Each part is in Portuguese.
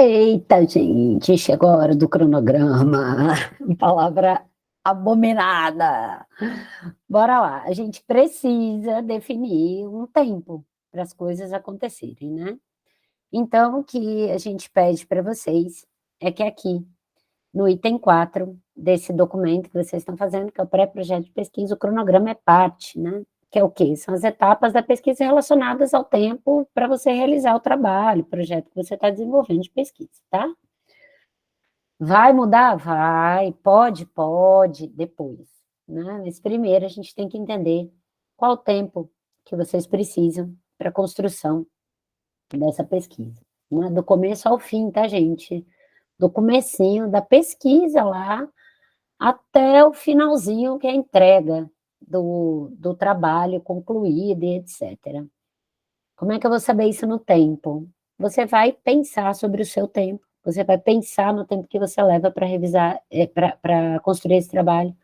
Eita, gente, chegou a hora do cronograma. Palavra abominada. Bora lá. A gente precisa definir um tempo para as coisas acontecerem, né? Então, o que a gente pede para vocês é que aqui, no item 4 desse documento que vocês estão fazendo, que é o pré-projeto de pesquisa, o cronograma é parte, né? Que é o quê? São as etapas da pesquisa relacionadas ao tempo para você realizar o trabalho, o projeto que você está desenvolvendo de pesquisa, tá? Vai mudar? Vai. Pode, depois, né? Mas primeiro a gente tem que entender qual o tempo que vocês precisam para a construção dessa pesquisa, né? Do começo ao fim, tá, gente? Do comecinho da pesquisa lá até o finalzinho, que é a entrega do trabalho concluído e etc. Como é que eu vou saber isso no tempo? Você vai pensar sobre o seu tempo, você vai pensar no tempo que você leva para revisar, para construir esse trabalho.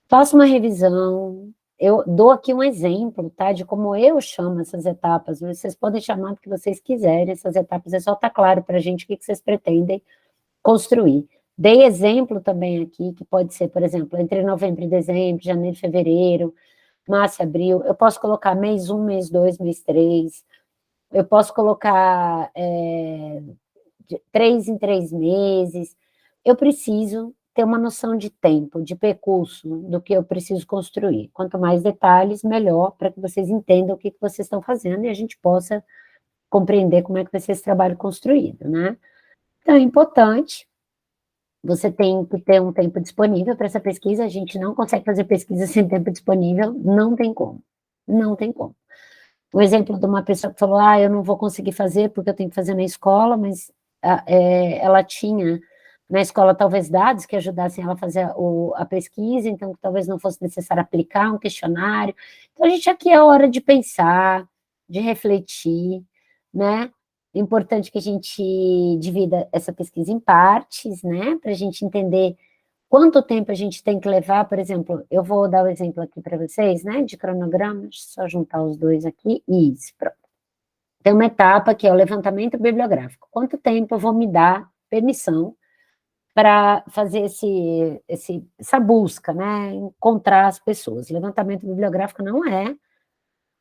Faça uma revisão. Eu dou aqui um exemplo, tá, de como eu chamo essas etapas. Vocês podem chamar do que vocês quiserem, essas etapas, é só estar claro para a gente o que vocês pretendem construir. Dei exemplo também aqui, que pode ser, por exemplo, entre novembro e dezembro, janeiro e fevereiro, março e abril. Eu posso colocar mês 1, mês 2, mês 3. Eu posso colocar de 3 em 3 meses. Eu preciso ter uma noção de tempo, de percurso, do que eu preciso construir. Quanto mais detalhes, melhor, para que vocês entendam o que vocês estão fazendo e a gente possa compreender como é que vai ser esse trabalho construído, né? Então, é importante, você tem que ter um tempo disponível para essa pesquisa. A gente não consegue fazer pesquisa sem tempo disponível, não tem como. Não tem como. O exemplo de uma pessoa que falou, eu não vou conseguir fazer porque eu tenho que fazer na escola, mas ela tinha na escola talvez dados que ajudassem ela a fazer a pesquisa, então talvez não fosse necessário aplicar um questionário. Então, a gente aqui é hora de pensar, de refletir, né? É importante que a gente divida essa pesquisa em partes, né? Para a gente entender quanto tempo a gente tem que levar, por exemplo, eu vou dar o exemplo aqui para vocês, né, de cronograma, deixa eu só juntar os dois aqui, isso, pronto. Tem uma etapa que é o levantamento bibliográfico. Quanto tempo eu vou me dar permissão para fazer essa busca, né, encontrar as pessoas. Levantamento bibliográfico não é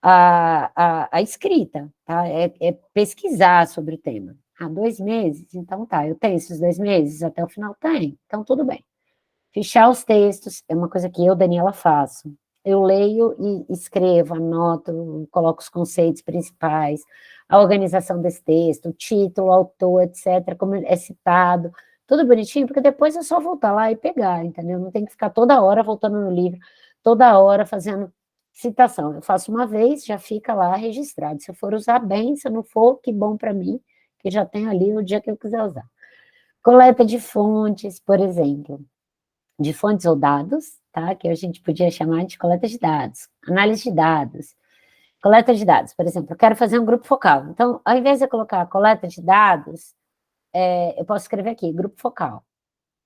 a escrita, tá? É pesquisar sobre o tema. 2 meses? Então tá, eu tenho esses 2 meses até o final? Tem, então tudo bem. Fichar os textos é uma coisa que eu, Daniela, faço. Eu leio e escrevo, anoto, coloco os conceitos principais, a organização desse texto, o título, autor, etc., como é citado, tudo bonitinho, porque depois é só voltar lá e pegar, entendeu? Não tem que ficar toda hora voltando no livro, toda hora fazendo citação. Eu faço uma vez, já fica lá registrado. Se eu for usar bem, se eu não for, que bom para mim, que já tem ali no dia que eu quiser usar. Coleta de fontes, por exemplo, de fontes ou dados, tá? Que a gente podia chamar de coleta de dados, análise de dados, coleta de dados, por exemplo, eu quero fazer um grupo focal. Então, ao invés de eu colocar coleta de dados, eu posso escrever aqui, grupo focal,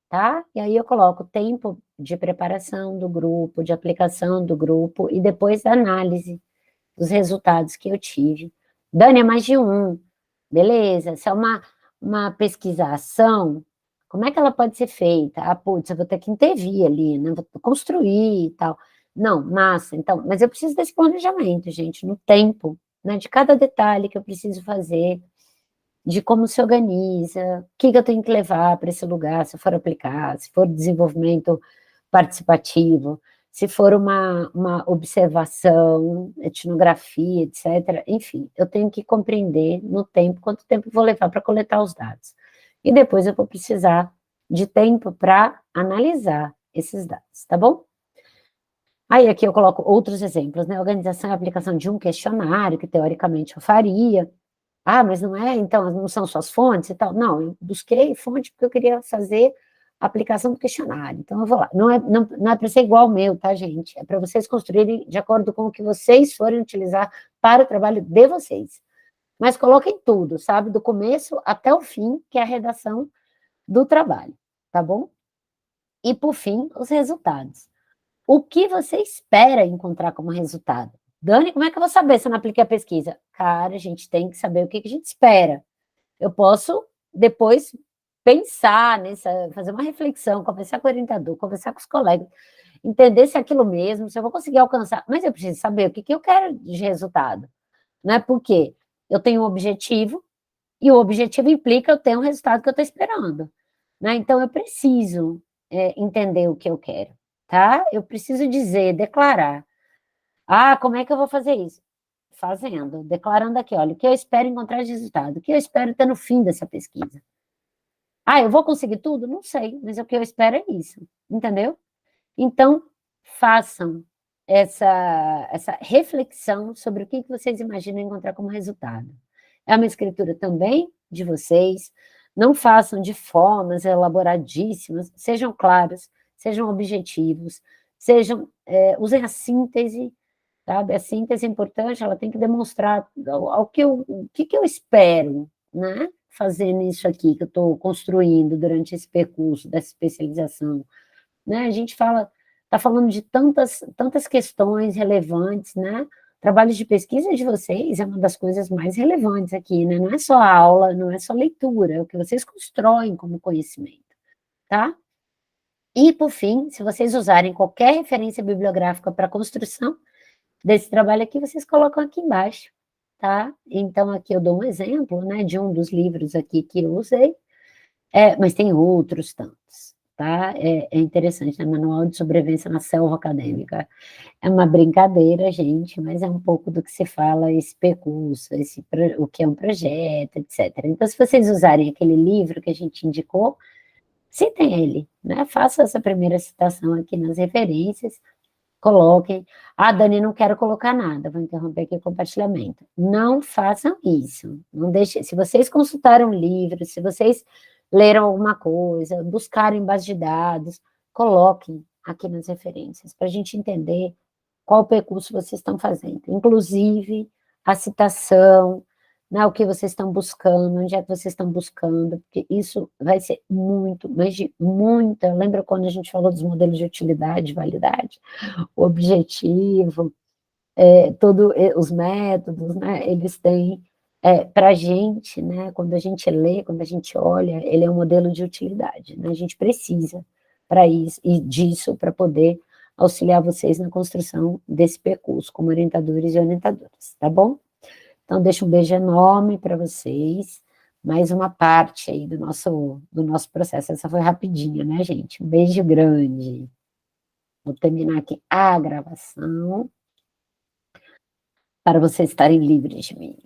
tá? E aí eu coloco o tempo de preparação do grupo, de aplicação do grupo e depois da análise dos resultados que eu tive. Dani, é mais de um. Beleza, se é uma pesquisação, como é que ela pode ser feita? Putz, eu vou ter que intervir ali, né? Vou construir e tal. Não, massa, então, mas eu preciso desse planejamento, gente, no tempo, né? De cada detalhe que eu preciso fazer, de como se organiza, o que eu tenho que levar para esse lugar, se eu for aplicar, se for desenvolvimento participativo, se for uma observação, etnografia, etc. Enfim, eu tenho que compreender no tempo quanto tempo eu vou levar para coletar os dados. E depois eu vou precisar de tempo para analisar esses dados, tá bom? Aí aqui eu coloco outros exemplos, né? Organização e aplicação de um questionário, que teoricamente eu faria. Mas não é, então, não são suas fontes e tal. Não, eu busquei fonte porque eu queria fazer a aplicação do questionário. Então, eu vou lá. Não é para ser igual ao meu, tá, gente? É para vocês construírem de acordo com o que vocês forem utilizar para o trabalho de vocês. Mas coloquem tudo, sabe? Do começo até o fim, que é a redação do trabalho, tá bom? E, por fim, os resultados. O que você espera encontrar como resultado? Dani, como é que eu vou saber se eu não apliquei a pesquisa? Cara, a gente tem que saber o que a gente espera. Eu posso depois pensar nessa, fazer uma reflexão, conversar com o orientador, conversar com os colegas, entender se é aquilo mesmo, se eu vou conseguir alcançar, mas eu preciso saber o que eu quero de resultado, né? Porque eu tenho um objetivo, e o objetivo implica eu ter um resultado que eu estou esperando, né? Então eu preciso entender o que eu quero, tá? Eu preciso dizer, declarar. Ah, como é que eu vou fazer isso? Fazendo, declarando aqui, olha, o que eu espero encontrar de resultado, o que eu espero ter no fim dessa pesquisa. Ah, eu vou conseguir tudo? Não sei, mas o que eu espero é isso, entendeu? Então, façam essa reflexão sobre o que vocês imaginam encontrar como resultado. É uma escritura também de vocês, não façam de formas elaboradíssimas, sejam claros, sejam objetivos, usem a síntese, sabe? A síntese é importante, ela tem que demonstrar o que eu espero, né? Fazendo isso aqui que eu estou construindo durante esse percurso dessa especialização, né? A gente está falando de tantas questões relevantes, né? Trabalhos de pesquisa de vocês é uma das coisas mais relevantes aqui, né? Não é só aula, não é só leitura, é o que vocês constroem como conhecimento, tá? E, por fim, se vocês usarem qualquer referência bibliográfica para a construção desse trabalho aqui, vocês colocam aqui embaixo, tá? Então, aqui eu dou um exemplo, né, de um dos livros aqui que eu usei, mas tem outros tantos, tá? É interessante, né? Manual de Sobrevivência na Selva Acadêmica. É uma brincadeira, gente, mas é um pouco do que se fala esse percurso, o que é um projeto, etc. Então, se vocês usarem aquele livro que a gente indicou, citem ele, né? Faça essa primeira citação aqui nas referências, coloquem. Ah, Dani, não quero colocar nada, vou interromper aqui o compartilhamento. Não façam isso. Não deixe, se vocês consultaram livros, se vocês leram alguma coisa, buscaram em base de dados, coloquem aqui nas referências, para a gente entender qual percurso vocês estão fazendo. Inclusive, a citação, né, o que vocês estão buscando, onde é que vocês estão buscando, porque isso vai ser muito, mas de muita. Lembra quando a gente falou dos modelos de utilidade, validade? O objetivo, os métodos, né, eles têm, para a gente, né, quando a gente lê, quando a gente olha, ele é um modelo de utilidade, né, a gente precisa para isso e disso para poder auxiliar vocês na construção desse percurso como orientadores e orientadoras, tá bom? Então, deixo um beijo enorme para vocês, mais uma parte aí do nosso processo, essa foi rapidinha, né, gente? Um beijo grande. Vou terminar aqui a gravação para vocês estarem livres de mim.